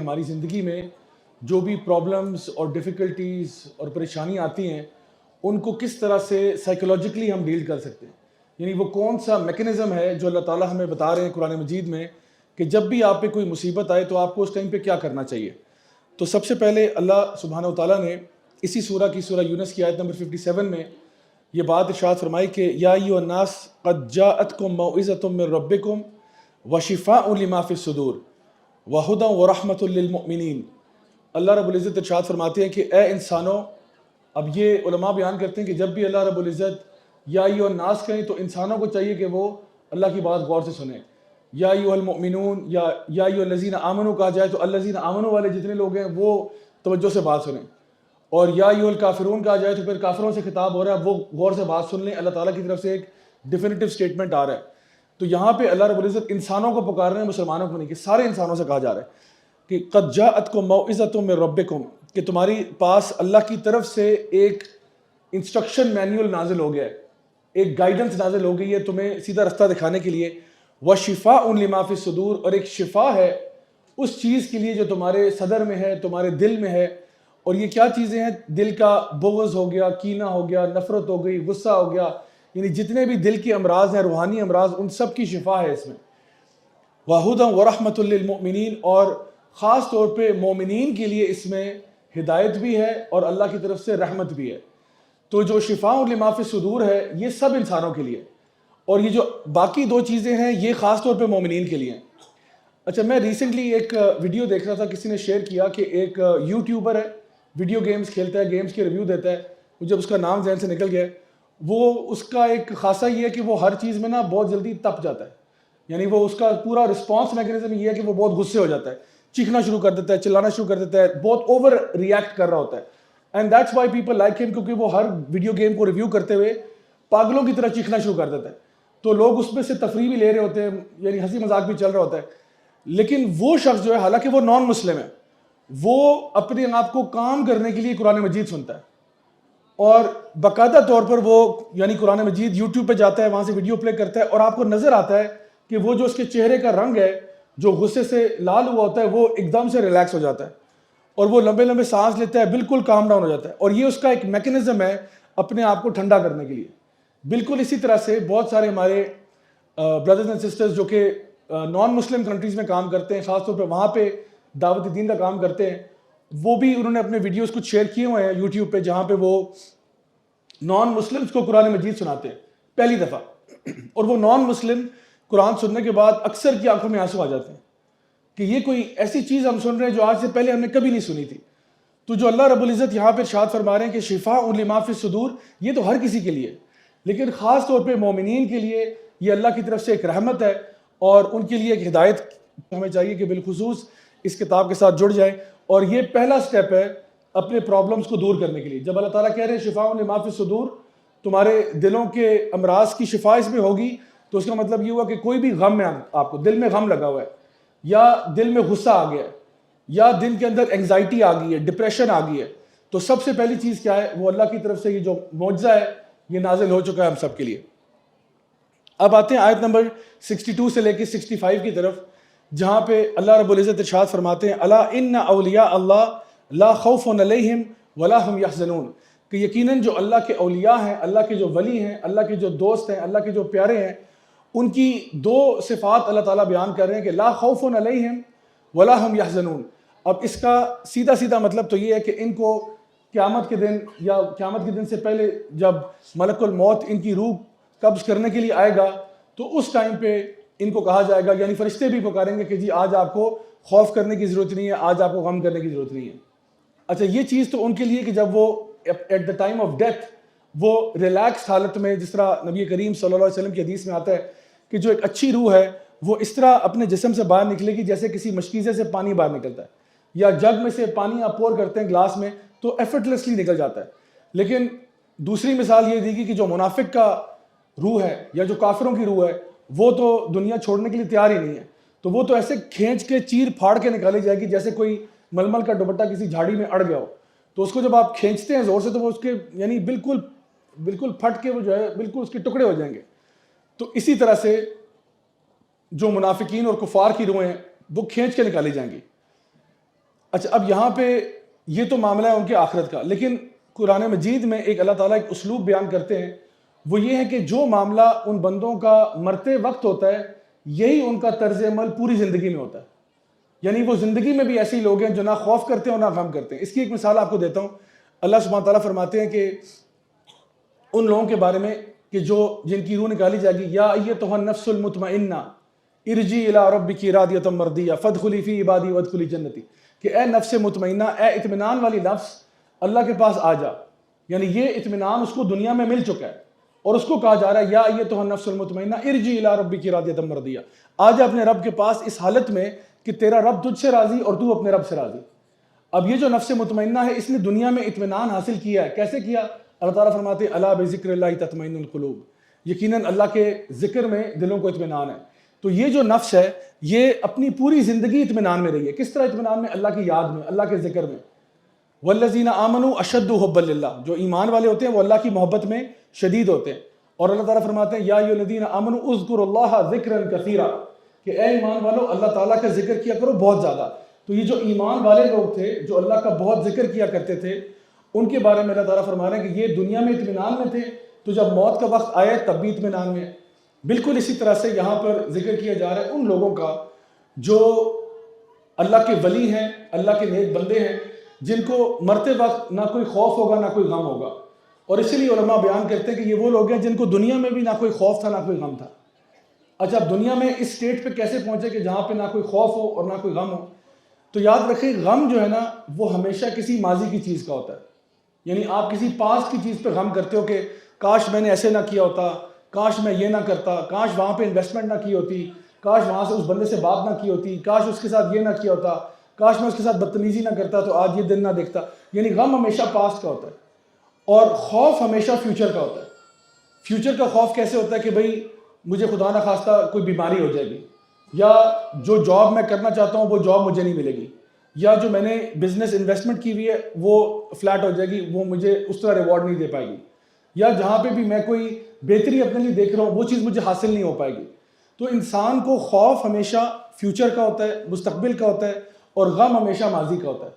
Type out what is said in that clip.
ہماری زندگی میں جو بھی پرابلمز اور ڈیفیکلٹیز اور پریشانی آتی ہیں ان کو کس طرح سے سائیکولوجیکلی ہم ڈیل کر سکتے ہیں، یعنی وہ کون سا میکنزم ہے جو اللہ تعالیٰ ہمیں بتا رہے ہیں قرآن مجید میں کہ جب بھی آپ پہ کوئی مصیبت آئے تو آپ کو اس ٹائم پہ کیا کرنا چاہیے۔ تو سب سے پہلے اللہ سبحانہ و تعالیٰ نے اسی سورہ یونس کی آیت نمبر 57 میں یہ بات ارشاد فرمائی کہ یا ایھا الناس قد جاءتکم موعظۃ من ربکم وشفاء لما فی الصدور وہدی ورحمۃ للمؤمنین۔ اللہ رب العزت ارشاد فرماتے ہیں کہ اے انسانوں، اب یہ علماء بیان کرتے ہیں کہ جب بھی اللہ رب العزت یا ایھا الناس کہیں تو انسانوں کو چاہیے کہ وہ اللہ کی بات غور سے سنیں۔ یا ایھا المؤمنون یا ایھا الذین آمنوا کہا جائے تو الذین آمنوا والے جتنے لوگ ہیں وہ توجہ سے بات سنیں، اور یا ایھا الکافرون کہا جائے تو پھر کافروں سے خطاب ہو رہا ہے، وہ غور سے بات سن لیں، اللہ تعالیٰ کی طرف سے ایک ڈیفینیٹو سٹیٹمنٹ آ رہا ہے۔ تو یہاں پہ اللہ رب العزت انسانوں کو پکار رہے ہیں، مسلمانوں کو نہیں، کہ سارے انسانوں سے کہا جا رہا ہے کہ قد جاءتکم موعظۃ من ربکم، کہ تمہاری پاس اللہ کی طرف سے ایک انسٹرکشن مینول نازل ہو گیا ہے، ایک گائیڈنس نازل ہو گئی ہے تمہیں سیدھا رستہ دکھانے کے لیے، وشفاء لما فی الصدور، اور ایک شفا ہے اس چیز کے لیے جو تمہارے صدر میں ہے، تمہارے دل میں ہے۔ اور یہ کیا چیزیں ہیں؟ دل کا بغض ہو گیا، کینہ ہو گیا، نفرت ہو گئی، غصہ ہو گیا، یعنی جتنے بھی دل کے امراض ہیں، روحانی امراض، ان سب کی شفا ہے اس میں۔ وَهُدًى وَرَحْمَةٌ لِّلْمُؤْمِنِينَ، اور خاص طور پہ مومنین کے لیے اس میں ہدایت بھی ہے اور اللہ کی طرف سے رحمت بھی ہے۔ تو جو شفاء لما فی الصدور ہے یہ سب انسانوں کے لیے، اور یہ جو باقی دو چیزیں ہیں یہ خاص طور پہ مومنین کے لیے ہیں۔ اچھا، میں ریسنٹلی ایک ویڈیو دیکھ رہا تھا، کسی نے شیئر کیا کہ ایک یوٹیوبر ہے، ویڈیو گیمز کھیلتا ہے، گیمز کے ریویو دیتا ہے، مجھے اس کا نام ذہن سے نکل گیا ہے۔ وہ اس کا ایک خاصہ یہ ہے کہ وہ ہر چیز میں نا بہت جلدی تپ جاتا ہے، یعنی وہ اس کا پورا رسپانس میکنزم یہ ہے کہ وہ بہت غصے ہو جاتا ہے، چیخنا شروع کر دیتا ہے، چلانا شروع کر دیتا ہے، بہت اوور ریئیکٹ کر رہا ہوتا ہے۔ And that's why people like ہم، کیونکہ وہ ہر ویڈیو گیم کو ریویو کرتے ہوئے پاگلوں کی طرح چیخنا شروع کر دیتا ہے، تو لوگ اس میں سے تفریح بھی لے رہے ہوتے ہیں، یعنی ہنسی مذاق بھی چل رہا ہوتا ہے۔ لیکن وہ شخص جو ہے، حالانکہ وہ نان مسلم ہے، وہ اپنے آپ کو کام کرنے کے لیے قرآن مجید سنتا ہے، اور باقاعدہ طور پر وہ یعنی قرآن مجید یوٹیوب پہ جاتا ہے، وہاں سے ویڈیو پلے کرتا ہے، اور آپ کو نظر آتا ہے کہ وہ جو اس کے چہرے کا رنگ ہے جو غصے سے لال ہوا ہوتا ہے وہ ایک دم سے ریلیکس ہو جاتا ہے، اور وہ لمبے لمبے سانس لیتا ہے، بالکل کام ڈاؤن ہو جاتا ہے، اور یہ اس کا ایک میکنزم ہے اپنے آپ کو ٹھنڈا کرنے کے لیے۔ بالکل اسی طرح سے بہت سارے ہمارے بردرز اینڈ سسٹرز جو کہ نان مسلم کنٹریز میں کام کرتے ہیں، خاص طور پہ وہاں پہ دعوت دین کا کام کرتے ہیں، وہ بھی انہوں نے اپنے ویڈیوز کچھ شیئر کیے ہوئے ہیں یوٹیوب پہ، جہاں پہ وہ نان مسلمس کو قرآن مجید سناتے ہیں پہلی دفعہ، اور وہ نان مسلم قرآن سننے کے بعد اکثر کی آنکھوں میں آنسو آ جاتے ہیں کہ یہ کوئی ایسی چیز ہم سن رہے ہیں جو آج سے پہلے ہم نے کبھی نہیں سنی تھی۔ تو جو اللہ رب العزت یہاں پہ ارشاد فرما رہے ہیں کہ شفاء لما فی الصدور، یہ تو ہر کسی کے لیے، لیکن خاص طور پہ مومنین کے لیے یہ اللہ کی طرف سے ایک رحمت ہے، اور ان کے لیے ایک ہدایت ہمیں چاہیے کہ بالخصوص اس کتاب کے ساتھ جڑ جائیں، اور یہ پہلا سٹیپ ہے اپنے پرابلمز کو دور کرنے کے لیے۔ جب اللہ تعالیٰ کہہ رہے ہیں شفاء لما فی الصدور، تمہارے دلوں کے امراض کی شفا اس میں ہوگی، تو اس کا مطلب یہ ہوا کہ کوئی بھی غم میں آپ کو دل میں غم لگا ہوا ہے، یا دل میں غصہ آ گیا ہے، یا دل کے اندر انگزائٹی آ گئی ہے، ڈپریشن آ گئی ہے، تو سب سے پہلی چیز کیا ہے؟ وہ اللہ کی طرف سے یہ جو معجزہ ہے یہ نازل ہو چکا ہے ہم سب کے لیے۔ اب آتے ہیں آیت نمبر 62 سے لے کے 65 کی طرف، جہاں پہ اللہ رب العزت ارشاد فرماتے ہیں الا ان اولیاء اللہ لا خوف علیہم ولا هم یحزنون، کہ یقیناً جو اللہ کے اولیاء ہیں، اللہ کے جو ولی ہیں، اللہ کے جو دوست ہیں، اللہ کے جو پیارے ہیں، ان کی دو صفات اللہ تعالیٰ بیان کر رہے ہیں کہ لا خوف علیہم ولا هم یحزنون۔ اب اس کا سیدھا سیدھا مطلب تو یہ ہے کہ ان کو قیامت کے دن یا قیامت کے دن سے پہلے جب ملک الموت ان کی روح قبض کرنے کے لیے آئے گا تو اس ٹائم پہ ان کو کہا جائے گا، یعنی فرشتے بھی پکاریں گے کہ جی آج آپ کو خوف کرنے کی ضرورت نہیں ہے، آج آپ کو غم کرنے کی ضرورت نہیں ہے۔ اچھا، یہ چیز تو ان کے لیے کہ جب وہ at the time of death وہ ریلیکس حالت میں، جس طرح نبی کریم صلی اللہ علیہ وسلم کی حدیث میں آتا ہے کہ جو ایک اچھی روح ہے وہ اس طرح اپنے جسم سے باہر نکلے گی جیسے کسی مشکیزے سے پانی باہر نکلتا ہے، یا جگ میں سے پانی آپ پور کرتے ہیں گلاس میں تو ایفرٹلیسلی نکل جاتا ہے۔ لیکن دوسری مثال یہ دی گئی کہ جو منافق کا روح ہے یا جو کافروں کی روح ہے وہ تو دنیا چھوڑنے کے لیے تیار ہی نہیں ہے، تو وہ تو ایسے کھینچ کے چیر پھاڑ کے نکالی جائے گی جیسے کوئی ململ کا دوپٹہ کسی جھاڑی میں اڑ گیا ہو، تو اس کو جب آپ کھینچتے ہیں زور سے تو وہ اس کے یعنی بالکل پھٹ کے وہ جو ہے بالکل اس کے ٹکڑے ہو جائیں گے۔ تو اسی طرح سے جو منافقین اور کفار کی روحیں وہ کھینچ کے نکالی جائیں گی۔ اچھا اب یہاں پہ یہ تو معاملہ ہے ان کے آخرت کا، لیکن قرآن مجید میں ایک اللہ تعالیٰ ایک اسلوب بیان کرتے ہیں، وہ یہ ہے کہ جو معاملہ ان بندوں کا مرتے وقت ہوتا ہے یہی ان کا طرز عمل پوری زندگی میں ہوتا ہے. یعنی وہ زندگی میں بھی ایسے لوگ ہیں جو نہ خوف کرتے ہیں اور نہ غم کرتے ہیں. اس کی ایک مثال آپ کو دیتا ہوں. اللہ سبحانہ تعالیٰ فرماتے ہیں کہ ان لوگوں کے بارے میں کہ جن کی روح نکالی جائے گی، یا ایتھا النفس المطمئنہ ارجعی الی ربک راضیۃ مرضیہ فادخلی فی عبادی وادخلی جنتی، کہ اے نفس مطمئنہ، اے اطمینان والی نفس، اللہ کے پاس آ جا. یعنی یہ اطمینان اس کو دنیا میں مل چکا ہے اور اس کو کہا جا رہا ہے یا ایتھا النفس المطمئنہ ارجعی الی ربک راضیۃ مرضیہ، آ جا اپنے رب کے پاس اس حالت میں کہ تیرا رب تجھ سے راضی اور تو اپنے رب سے راضی. اب یہ جو نفس مطمئنہ ہے اس نے دنیا میں اطمینان حاصل کیا ہے. کیسے کیا؟ اللہ تعالیٰ فرماتے ہیں الا بذکر اللہ تطمئن القلوب، یقیناً اللہ کے ذکر میں دلوں کو اطمینان ہے. تو یہ جو نفس ہے یہ اپنی پوری زندگی اطمینان میں رہی ہے. کس طرح اطمینان میں؟ اللہ کی یاد میں، اللہ کے ذکر میں. والذین آمنوا اشد حبا للہ، جو ایمان والے ہوتے ہیں وہ اللہ کی محبت میں شدید ہوتے ہیں. اور اللہ تعالیٰ فرماتے ہیں یا ایھا الذین آمنوا اذکروا اللہ ذکرا کثیرا، کہ اے ایمان والو اللہ تعالیٰ کا ذکر کیا کرو بہت زیادہ. تو یہ جو ایمان والے لوگ تھے جو اللہ کا بہت ذکر کیا کرتے تھے، ان کے بارے میں اللہ تعالیٰ فرما رہے ہیں کہ یہ دنیا میں اطمینان میں تھے تو جب موت کا وقت آیا تب بھی اطمینان میں. بالکل اسی طرح سے یہاں پر ذکر کیا جا رہا ہے ان لوگوں کا جو اللہ کے ولی ہیں، اللہ کے نیک بندے ہیں، جن کو مرتے وقت نہ کوئی خوف ہوگا نہ کوئی غم ہوگا. اور اسی لیے علماء بیان کرتے ہیں کہ یہ وہ لوگ ہیں جن کو دنیا میں بھی نہ کوئی خوف تھا نہ کوئی غم تھا. اچھا اب دنیا میں اس سٹیٹ پہ کیسے پہنچے کہ جہاں پہ نہ کوئی خوف ہو اور نہ کوئی غم ہو؟ تو یاد رکھیں غم جو ہے نا وہ ہمیشہ کسی ماضی کی چیز کا ہوتا ہے. یعنی آپ کسی پاس کی چیز پہ غم کرتے ہو کہ کاش میں نے ایسے نہ کیا ہوتا، کاش میں یہ نہ کرتا، کاش وہاں پہ انویسٹمنٹ نہ کی ہوتی، کاش وہاں سے اس بندے سے بات نہ کی ہوتی، کاش اس کے ساتھ یہ نہ کیا ہوتا، کاش میں اس کے ساتھ بدتمیزی نہ کرتا تو آج یہ دن نہ دیکھتا. یعنی غم ہمیشہ پاسٹ کا ہوتا ہے اور خوف ہمیشہ فیوچر کا ہوتا ہے. فیوچر کا خوف کیسے ہوتا ہے کہ بھئی مجھے خدا نہ خواستہ کوئی بیماری ہو جائے گی، یا جو جاب میں کرنا چاہتا ہوں وہ جاب مجھے نہیں ملے گی، یا جو میں نے بزنس انویسٹمنٹ کی ہوئی ہے وہ فلیٹ ہو جائے گی، وہ مجھے اس طرح ریوارڈ نہیں دے پائے گی، یا جہاں پہ بھی میں کوئی بہتری اپنے لیے دیکھ رہا ہوں وہ چیز مجھے حاصل نہیں ہو پائے گی. تو انسان کو خوف ہمیشہ فیوچر کا ہوتا ہے، مستقبل کا ہوتا ہے، اور غم ہمیشہ ماضی کا ہوتا ہے.